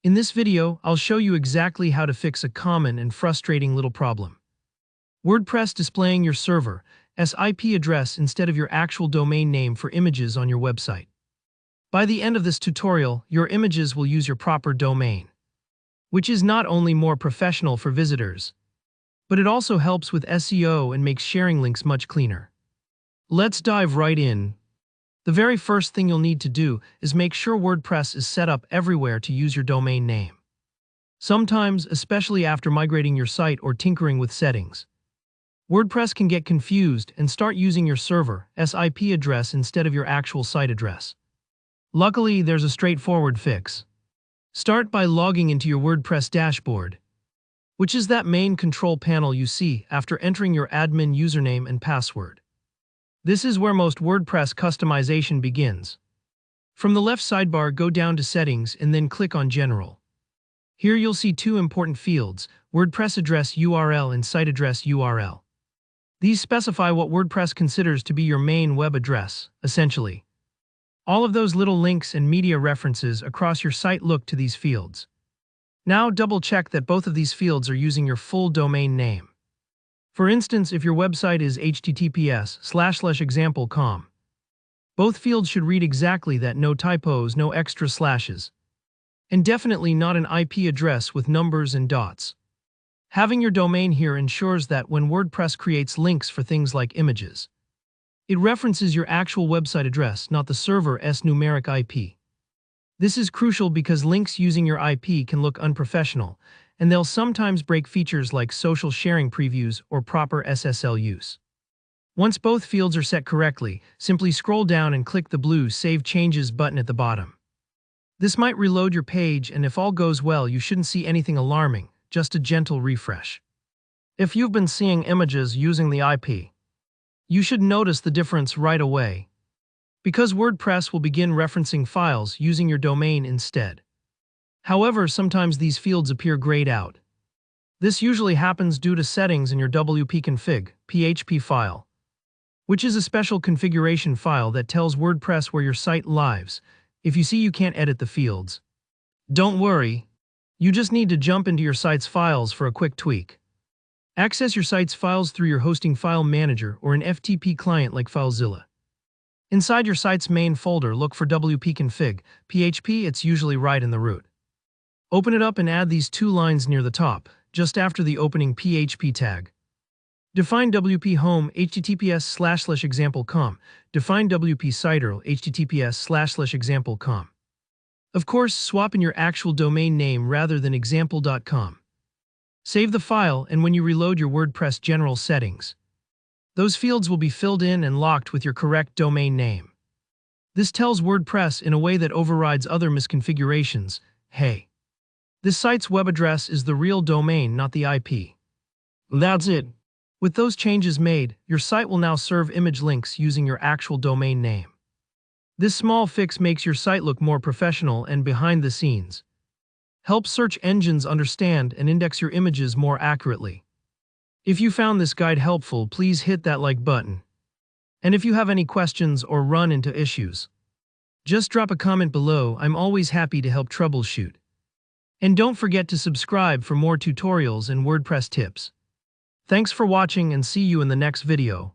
In this video, I'll show you exactly how to fix a common and frustrating little problem. WordPress displaying your server's IP address instead of your actual domain name for images on your website. By the end of this tutorial, your images will use your proper domain, which is not only more professional for visitors, but it also helps with SEO and makes sharing links much cleaner. Let's dive right in. The very first thing you'll need to do is make sure WordPress is set up everywhere to use your domain name. Sometimes, especially after migrating your site or tinkering with settings, WordPress can get confused and start using your server's IP address instead of your actual site address. Luckily, there's a straightforward fix. Start by logging into your WordPress dashboard, which is that main control panel you see after entering your admin username and password. This is where most WordPress customization begins. From the left sidebar, go down to Settings and then click on General. Here you'll see two important fields, WordPress address URL and site address URL. These specify what WordPress considers to be your main web address, essentially. All of those little links and media references across your site look to these fields. Now double-check that both of these fields are using your full domain name. For instance, if your website is https://example.com, both fields should read exactly that, no typos, no extra slashes, and definitely not an IP address with numbers and dots. Having your domain here ensures that when WordPress creates links for things like images, it references your actual website address, not the server's numeric IP. This is crucial because links using your IP can look unprofessional, and they'll sometimes break features like social sharing previews or proper SSL use. Once both fields are set correctly, simply scroll down and click the blue Save Changes button at the bottom. This might reload your page, and if all goes well, you shouldn't see anything alarming, just a gentle refresh. If you've been seeing images using the IP, you should notice the difference right away, because WordPress will begin referencing files using your domain instead. However, sometimes these fields appear grayed out. This usually happens due to settings in your wp-config.php file, which is a special configuration file that tells WordPress where your site lives if you see you can't edit the fields. Don't worry, you just need to jump into your site's files for a quick tweak. Access your site's files through your hosting file manager or an FTP client like FileZilla. Inside your site's main folder, look for wp-config.php. It's usually right in the root. Open it up and add these two lines near the top, just after the opening PHP tag. Define WP home https://example.com. Define WP site URL https://example.com. Of course, swap in your actual domain name rather than example.com. Save the file, and when you reload your WordPress general settings, those fields will be filled in and locked with your correct domain name. This tells WordPress in a way that overrides other misconfigurations, hey, this site's web address is the real domain, not the IP. That's it. With those changes made, your site will now serve image links using your actual domain name. This small fix makes your site look more professional and behind the scenes. Helps search engines understand and index your images more accurately. If you found this guide helpful, please hit that like button. And if you have any questions or run into issues, just drop a comment below. I'm always happy to help troubleshoot. And don't forget to subscribe for more tutorials and WordPress tips. Thanks for watching, and see you in the next video.